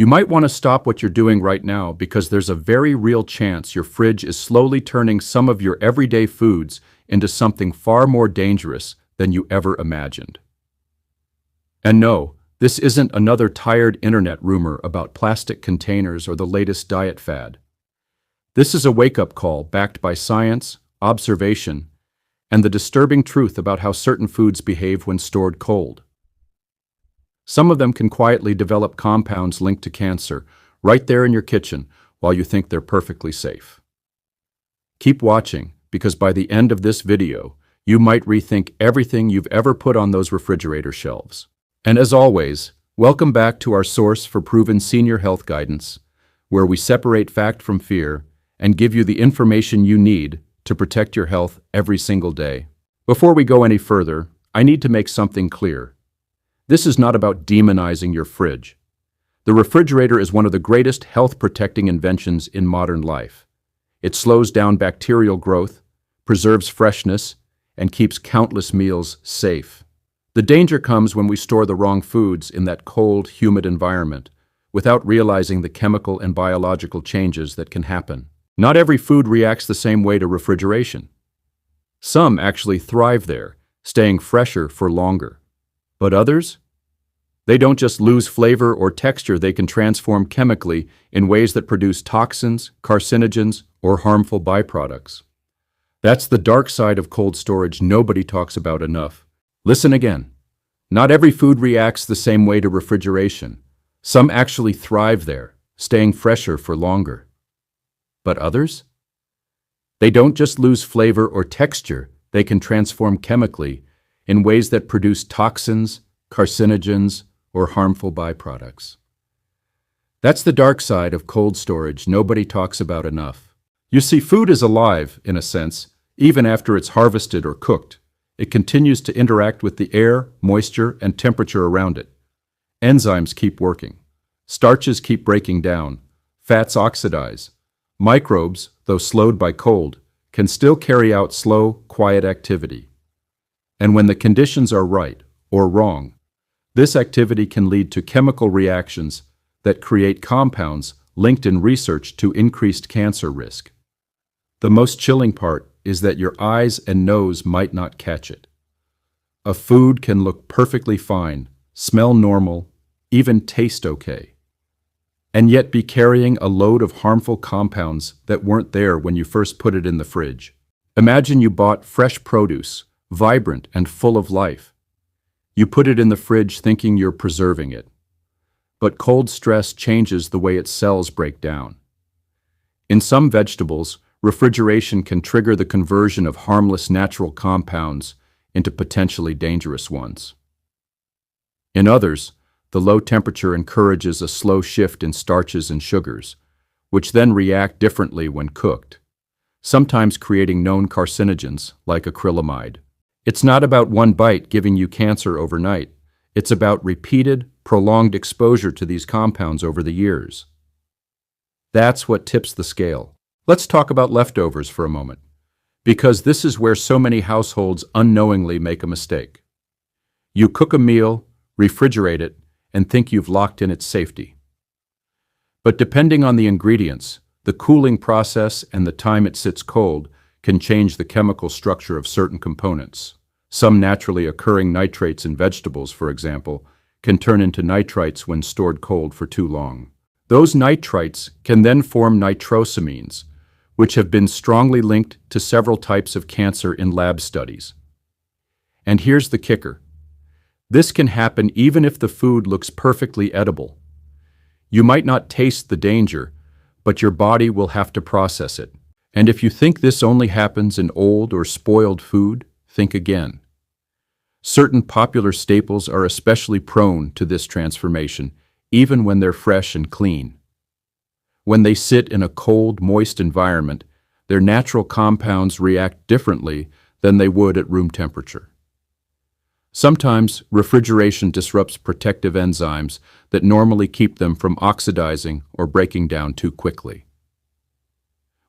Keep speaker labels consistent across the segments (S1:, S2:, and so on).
S1: You might want to stop what you're doing right now because there's a very real chance your fridge is slowly turning some of your everyday foods into something far more dangerous than you ever imagined. And no, this isn't another tired internet rumor about plastic containers or the latest diet fad. This is a wake-up call backed by science, observation, and the disturbing truth about how certain foods behave when stored cold. Some of them can quietly develop compounds linked to cancer right there in your kitchen while you think they're perfectly safe. Keep watching, because by the end of this video, you might rethink everything you've ever put on those refrigerator shelves. And as always, welcome back to our source for proven senior health guidance, where we separate fact from fear and give you the information you need to protect your health every single day. Before we go any further, I need to make something clear. This is not about demonizing your fridge. The refrigerator is one of the greatest health-protecting inventions in modern life. It slows down bacterial growth, preserves freshness, and keeps countless meals safe. The danger comes when we store the wrong foods in that cold, humid environment without realizing the chemical and biological changes that can happen. Not every food reacts the same way to refrigeration. Some actually thrive there, staying fresher for longer. But others? They don't just lose flavor or texture, they can transform chemically in ways that produce toxins, carcinogens, or harmful byproducts. That's the dark side of cold storage nobody talks about enough. Listen again. Not every food reacts the same way to refrigeration. Some actually thrive there, staying fresher for longer. But others? They don't just lose flavor or texture, they can transform chemically in ways that produce toxins, carcinogens, or harmful byproducts. That's the dark side of cold storage nobody talks about enough. You see, food is alive, in a sense, even after it's harvested or cooked. It continues to interact with the air, moisture, and temperature around it. Enzymes keep working. Starches keep breaking down. Fats oxidize. Microbes, though slowed by cold, can still carry out slow, quiet activity. And when the conditions are right, or wrong, this activity can lead to chemical reactions that create compounds linked in research to increased cancer risk. The most chilling part is that your eyes and nose might not catch it. A food can look perfectly fine, smell normal, even taste okay, and yet be carrying a load of harmful compounds that weren't there when you first put it in the fridge. Imagine you bought fresh produce, vibrant and full of life. You put it in the fridge thinking you're preserving it. But cold stress changes the way its cells break down. In some vegetables, refrigeration can trigger the conversion of harmless natural compounds into potentially dangerous ones. In others, the low temperature encourages a slow shift in starches and sugars, which then react differently when cooked, sometimes creating known carcinogens like acrylamide. It's not about one bite giving you cancer overnight. It's about repeated, prolonged exposure to these compounds over the years. That's what tips the scale. Let's talk about leftovers for a moment, because this is where so many households unknowingly make a mistake. You cook a meal, refrigerate it, and think you've locked in its safety. But depending on the ingredients, the cooling process and the time it sits cold can change the chemical structure of certain components. Some naturally occurring nitrates in vegetables, for example, can turn into nitrites when stored cold for too long. Those nitrites can then form nitrosamines, which have been strongly linked to several types of cancer in lab studies. And here's the kicker. This can happen even if the food looks perfectly edible. You might not taste the danger, but your body will have to process it. And if you think this only happens in old or spoiled food, think again. Certain popular staples are especially prone to this transformation, even when they're fresh and clean. When they sit in a cold, moist environment, their natural compounds react differently than they would at room temperature. Sometimes refrigeration disrupts protective enzymes that normally keep them from oxidizing or breaking down too quickly.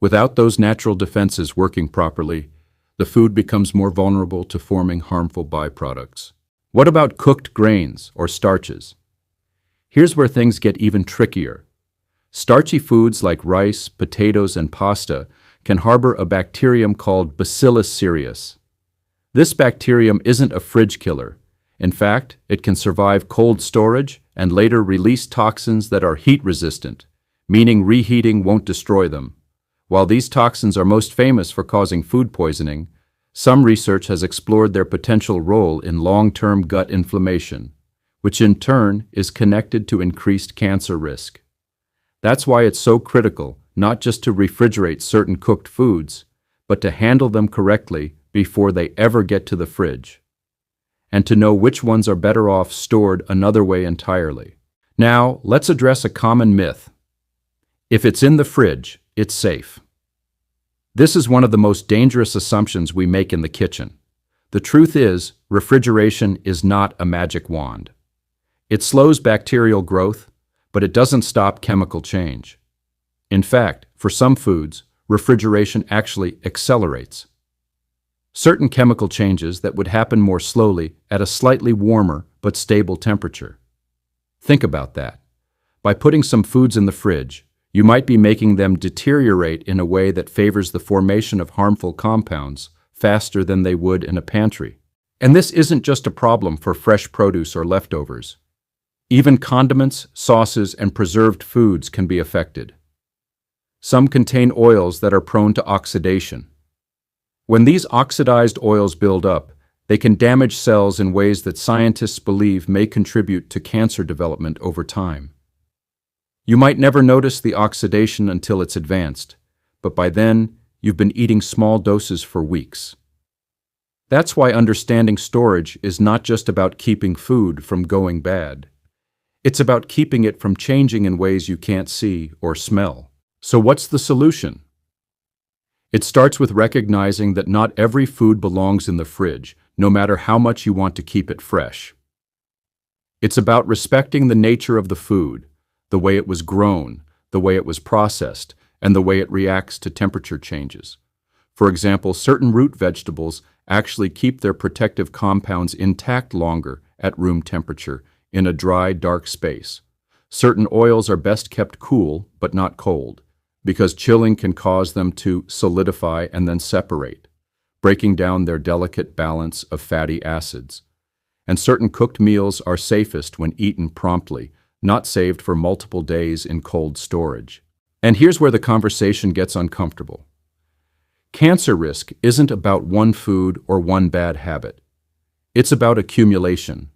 S1: Without those natural defenses working properly, the food becomes more vulnerable to forming harmful byproducts. What about cooked grains or starches? Here's where things get even trickier. Starchy foods like rice, potatoes, and pasta can harbor a bacterium called Bacillus cereus. This bacterium isn't a fridge killer. In fact, it can survive cold storage and later release toxins that are heat-resistant, meaning reheating won't destroy them. While these toxins are most famous for causing food poisoning, some research has explored their potential role in long-term gut inflammation, which in turn is connected to increased cancer risk. That's why it's so critical not just to refrigerate certain cooked foods, but to handle them correctly before they ever get to the fridge, and to know which ones are better off stored another way entirely. Now, let's address a common myth. If it's in the fridge, it's safe. This is one of the most dangerous assumptions we make in the kitchen. The truth is, refrigeration is not a magic wand. It slows bacterial growth, but it doesn't stop chemical change. In fact, for some foods, refrigeration actually accelerates. Certain chemical changes that would happen more slowly at a slightly warmer but stable temperature. Think about that. By putting some foods in the fridge, you might be making them deteriorate in a way that favors the formation of harmful compounds faster than they would in a pantry. And this isn't just a problem for fresh produce or leftovers. Even condiments, sauces, and preserved foods can be affected. Some contain oils that are prone to oxidation. When these oxidized oils build up, they can damage cells in ways that scientists believe may contribute to cancer development over time. You might never notice the oxidation until it's advanced, but by then, you've been eating small doses for weeks. That's why understanding storage is not just about keeping food from going bad. It's about keeping it from changing in ways you can't see or smell. So what's the solution? It starts with recognizing that not every food belongs in the fridge, no matter how much you want to keep it fresh. It's about respecting the nature of the food, the way it was grown, the way it was processed, and the way it reacts to temperature changes. For example, certain root vegetables actually keep their protective compounds intact longer at room temperature in a dry, dark space. Certain oils are best kept cool, but not cold, because chilling can cause them to solidify and then separate, breaking down their delicate balance of fatty acids. And certain cooked meals are safest when eaten promptly, not saved for multiple days in cold storage. And here's where the conversation gets uncomfortable. Cancer risk isn't about one food or one bad habit. It's about accumulation.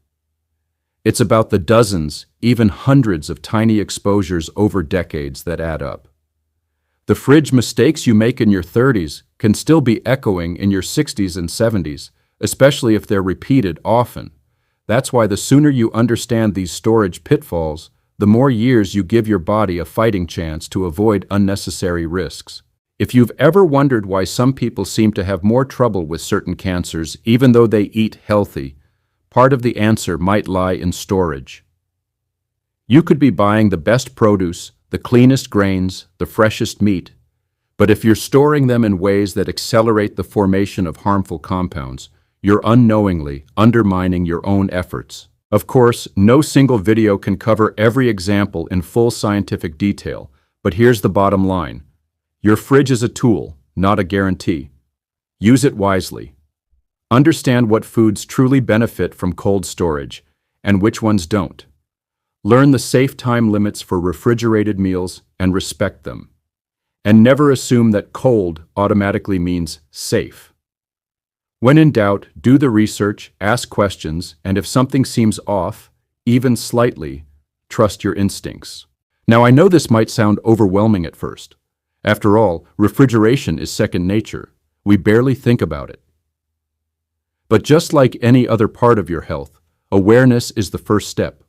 S1: It's about the dozens, even hundreds of tiny exposures over decades that add up. The fridge mistakes you make in your 30s can still be echoing in your 60s and 70s, especially if they're repeated often. That's why the sooner you understand these storage pitfalls, the more years you give your body a fighting chance to avoid unnecessary risks. If you've ever wondered why some people seem to have more trouble with certain cancers even though they eat healthy, part of the answer might lie in storage. You could be buying the best produce, the cleanest grains, the freshest meat, but if you're storing them in ways that accelerate the formation of harmful compounds, you're unknowingly undermining your own efforts. Of course, no single video can cover every example in full scientific detail, but here's the bottom line. Your fridge is a tool, not a guarantee. Use it wisely. Understand what foods truly benefit from cold storage and which ones don't. Learn the safe time limits for refrigerated meals and respect them. And never assume that cold automatically means safe. When in doubt, do the research, ask questions, and if something seems off, even slightly, trust your instincts. Now, I know this might sound overwhelming at first. After all, refrigeration is second nature. We barely think about it. But just like any other part of your health, awareness is the first step.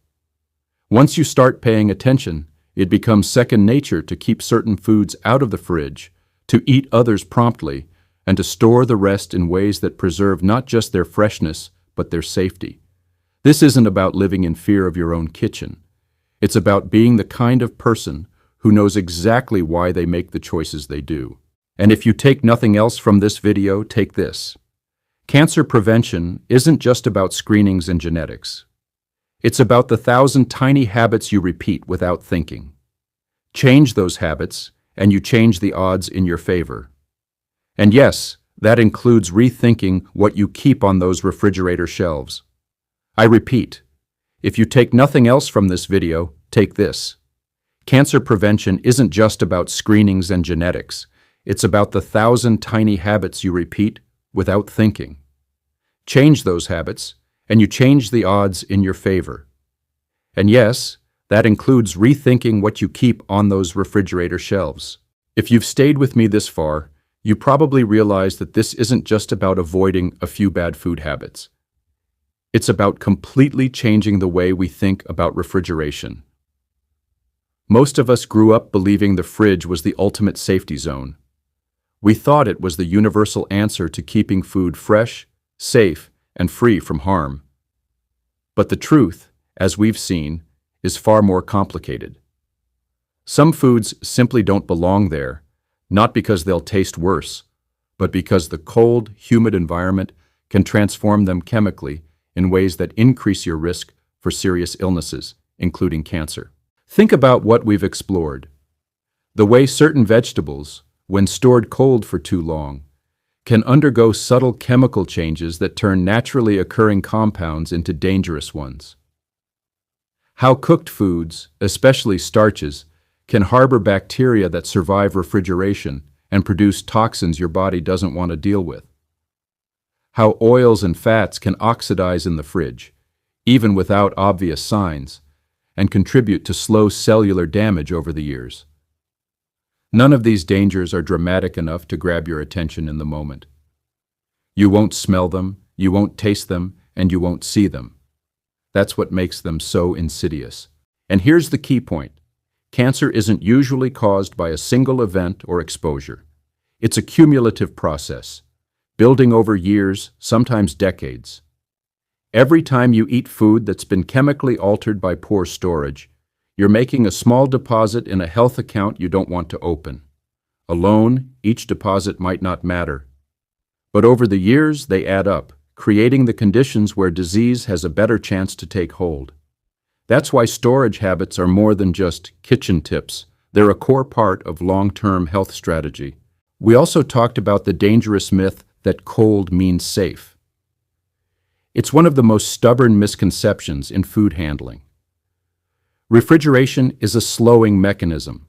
S1: Once you start paying attention, it becomes second nature to keep certain foods out of the fridge, to eat others promptly, and to store the rest in ways that preserve not just their freshness, but their safety. This isn't about living in fear of your own kitchen. It's about being the kind of person who knows exactly why they make the choices they do. And if you take nothing else from this video, take this. Cancer prevention isn't just about screenings and genetics. It's about the 1,000 tiny habits you repeat without thinking. Change those habits, and you change the odds in your favor. And yes, that includes rethinking what you keep on those refrigerator shelves. I repeat, if you take nothing else from this video, take this. Cancer prevention isn't just about screenings and genetics. It's about the 1,000 tiny habits you repeat without thinking. Change those habits, and you change the odds in your favor. And yes, that includes rethinking what you keep on those refrigerator shelves. If you've stayed with me this far, you probably realize that this isn't just about avoiding a few bad food habits. It's about completely changing the way we think about refrigeration. Most of us grew up believing the fridge was the ultimate safety zone. We thought it was the universal answer to keeping food fresh, safe, and free from harm. But the truth, as we've seen, is far more complicated. Some foods simply don't belong there, not because they'll taste worse, but because the cold, humid environment can transform them chemically in ways that increase your risk for serious illnesses, including cancer. Think about what we've explored. The way certain vegetables, when stored cold for too long, can undergo subtle chemical changes that turn naturally occurring compounds into dangerous ones. How cooked foods, especially starches, can harbor bacteria that survive refrigeration and produce toxins your body doesn't want to deal with. How oils and fats can oxidize in the fridge, even without obvious signs, and contribute to slow cellular damage over the years. None of these dangers are dramatic enough to grab your attention in the moment. You won't smell them, you won't taste them, and you won't see them. That's what makes them so insidious. And here's the key point. Cancer isn't usually caused by a single event or exposure. It's a cumulative process, building over years, sometimes decades. Every time you eat food that's been chemically altered by poor storage, you're making a small deposit in a health account you don't want to open. Alone, each deposit might not matter. But over the years, they add up, creating the conditions where disease has a better chance to take hold. That's why storage habits are more than just kitchen tips. They're a core part of long-term health strategy. We also talked about the dangerous myth that cold means safe. It's one of the most stubborn misconceptions in food handling. Refrigeration is a slowing mechanism.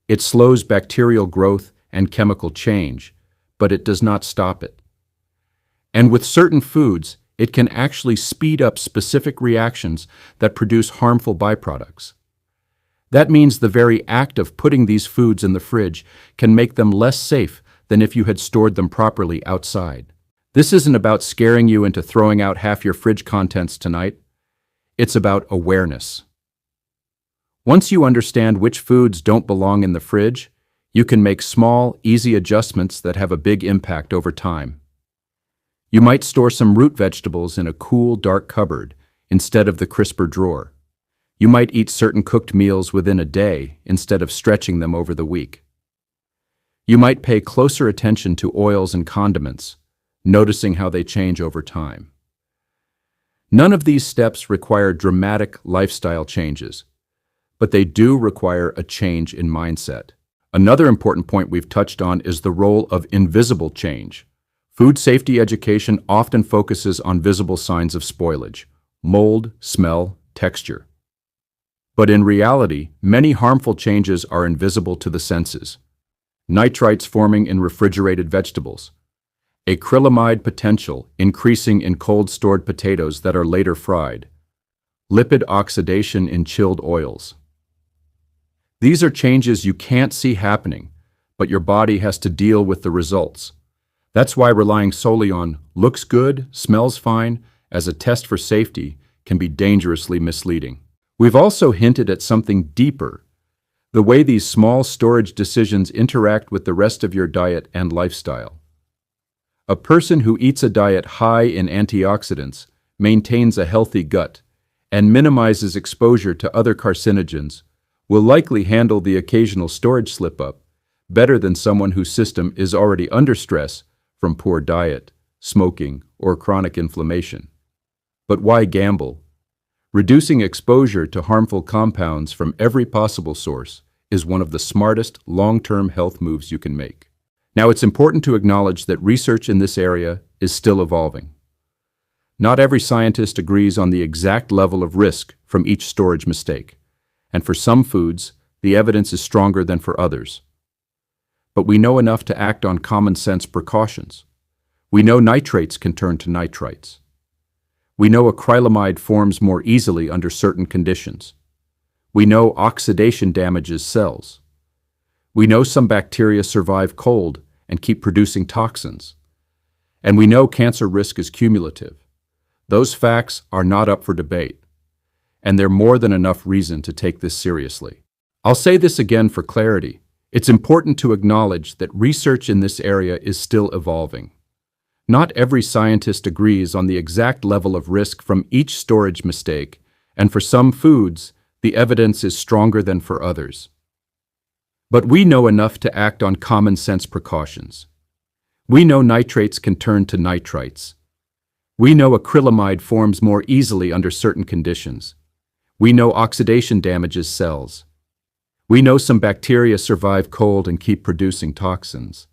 S1: It slows bacterial growth and chemical change, but it does not stop it. And with certain foods, it can actually speed up specific reactions that produce harmful byproducts. That means the very act of putting these foods in the fridge can make them less safe than if you had stored them properly outside. This isn't about scaring you into throwing out half your fridge contents tonight. It's about awareness. Once you understand which foods don't belong in the fridge, you can make small, easy adjustments that have a big impact over time. You might store some root vegetables in a cool, dark cupboard instead of the crisper drawer. You might eat certain cooked meals within a day instead of stretching them over the week. You might pay closer attention to oils and condiments, noticing how they change over time. None of these steps require dramatic lifestyle changes, but they do require a change in mindset. Another important point we've touched on is the role of invisible change. Food safety education often focuses on visible signs of spoilage: mold, smell, texture. But in reality, many harmful changes are invisible to the senses. Nitrites forming in refrigerated vegetables, acrylamide potential increasing in cold-stored potatoes that are later fried, lipid oxidation in chilled oils. These are changes you can't see happening, but your body has to deal with the results. That's why relying solely on looks good, smells fine as a test for safety can be dangerously misleading. We've also hinted at something deeper: the way these small storage decisions interact with the rest of your diet and lifestyle. A person who eats a diet high in antioxidants, maintains a healthy gut, and minimizes exposure to other carcinogens will likely handle the occasional storage slip-up better than someone whose system is already under stress from poor diet, smoking, or chronic inflammation. But why gamble? Reducing exposure to harmful compounds from every possible source is one of the smartest long-term health moves you can make. Now, it's important to acknowledge that research in this area is still evolving. Not every scientist agrees on the exact level of risk from each storage mistake, and for some foods, the evidence is stronger than for others. But we know enough to act on common-sense precautions. We know nitrates can turn to nitrites. We know acrylamide forms more easily under certain conditions. We know oxidation damages cells. We know some bacteria survive cold and keep producing toxins. And we know cancer risk is cumulative. Those facts are not up for debate, and they're more than enough reason to take this seriously. I'll say this again for clarity. It's important to acknowledge that research in this area is still evolving. Not every scientist agrees on the exact level of risk from each storage mistake, and for some foods, the evidence is stronger than for others. But we know enough to act on common-sense precautions. We know nitrates can turn to nitrites. We know acrylamide forms more easily under certain conditions. We know oxidation damages cells. We know some bacteria survive cold and keep producing toxins.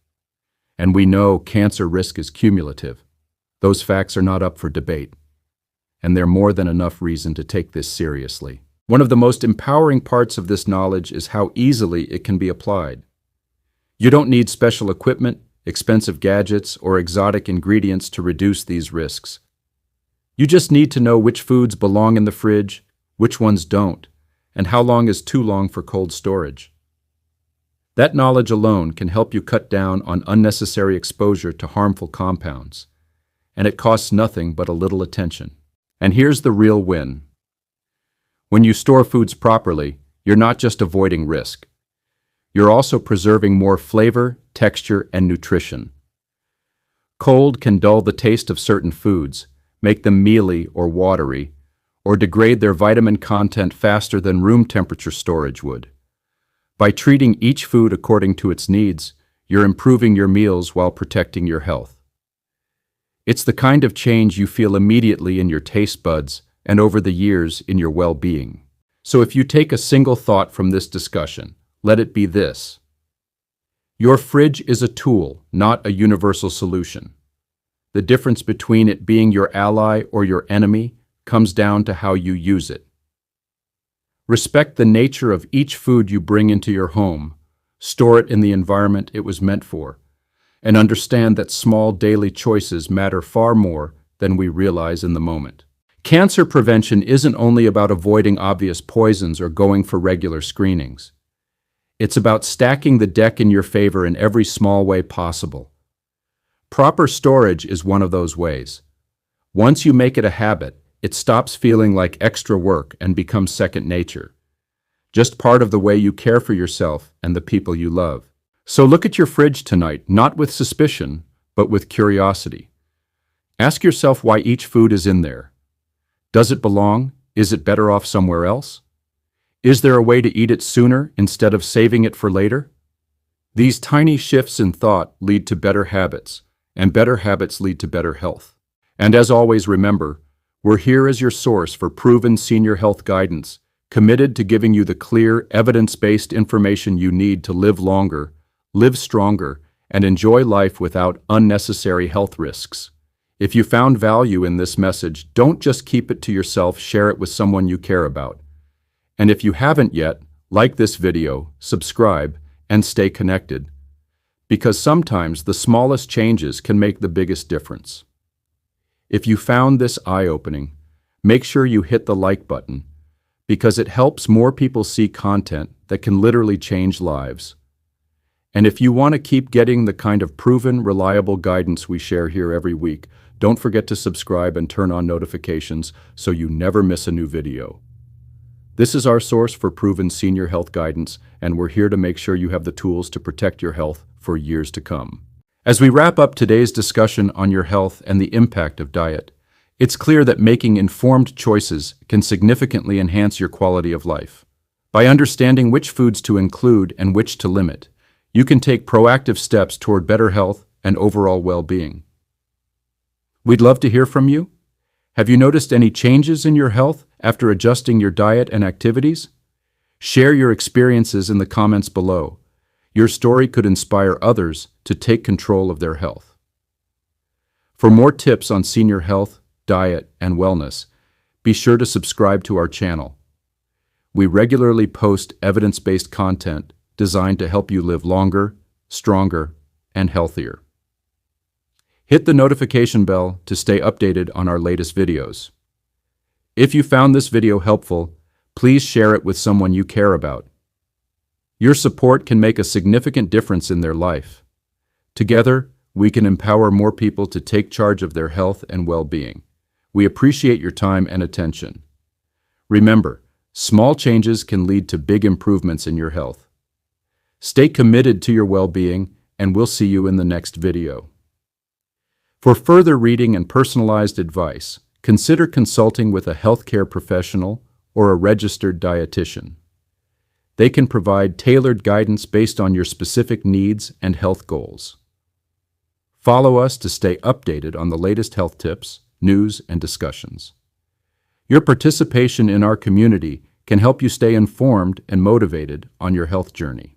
S1: And we know cancer risk is cumulative. Those facts are not up for debate. And they're more than enough reason to take this seriously. One of the most empowering parts of this knowledge is how easily it can be applied. You don't need special equipment, expensive gadgets, or exotic ingredients to reduce these risks. You just need to know which foods belong in the fridge, which ones don't, and how long is too long for cold storage. That knowledge alone can help you cut down on unnecessary exposure to harmful compounds, and it costs nothing but a little attention. And here's the real win. When you store foods properly, you're not just avoiding risk. You're also preserving more flavor, texture, and nutrition. Cold can dull the taste of certain foods, make them mealy or watery, or degrade their vitamin content faster than room temperature storage would. By treating each food according to its needs, you're improving your meals while protecting your health. It's the kind of change you feel immediately in your taste buds and over the years in your well-being. So if you take a single thought from this discussion, let it be this. Your fridge is a tool, not a universal solution. The difference between it being your ally or your enemy comes down to how you use it. Respect the nature of each food you bring into your home, store it in the environment it was meant for, and understand that small daily choices matter far more than we realize in the moment. Cancer prevention isn't only about avoiding obvious poisons or going for regular screenings. It's about stacking the deck in your favor in every small way possible. Proper storage is one of those ways. Once you make it a habit, it stops feeling like extra work and becomes second nature. Just part of the way you care for yourself and the people you love. So look at your fridge tonight, not with suspicion, but with curiosity. Ask yourself why each food is in there. Does it belong? Is it better off somewhere else? Is there a way to eat it sooner instead of saving it for later? These tiny shifts in thought lead to better habits, and better habits lead to better health. And as always, remember, we're here as your source for proven senior health guidance, committed to giving you the clear, evidence-based information you need to live longer, live stronger, and enjoy life without unnecessary health risks. If you found value in this message, don't just keep it to yourself, share it with someone you care about. And if you haven't yet, like this video, subscribe, and stay connected. Because sometimes the smallest changes can make the biggest difference. If you found this eye-opening, make sure you hit the like button, because it helps more people see content that can literally change lives. And if you want to keep getting the kind of proven, reliable guidance we share here every week, don't forget to subscribe and turn on notifications so you never miss a new video. This is our source for proven senior health guidance, and we're here to make sure you have the tools to protect your health for years to come. As we wrap up today's discussion on your health and the impact of diet, it's clear that making informed choices can significantly enhance your quality of life. By understanding which foods to include and which to limit, you can take proactive steps toward better health and overall well-being. We'd love to hear from you. Have you noticed any changes in your health after adjusting your diet and activities? Share your experiences in the comments below. Your story could inspire others to take control of their health. For more tips on senior health, diet, and wellness, be sure to subscribe to our channel. We regularly post evidence-based content designed to help you live longer, stronger, and healthier. Hit the notification bell to stay updated on our latest videos. If you found this video helpful, please share it with someone you care about. Your support can make a significant difference in their life. Together, we can empower more people to take charge of their health and well-being. We appreciate your time and attention. Remember, small changes can lead to big improvements in your health. Stay committed to your well-being, and we'll see you in the next video. For further reading and personalized advice, consider consulting with a healthcare professional or a registered dietitian. They can provide tailored guidance based on your specific needs and health goals. Follow us to stay updated on the latest health tips, news, and discussions. Your participation in our community can help you stay informed and motivated on your health journey.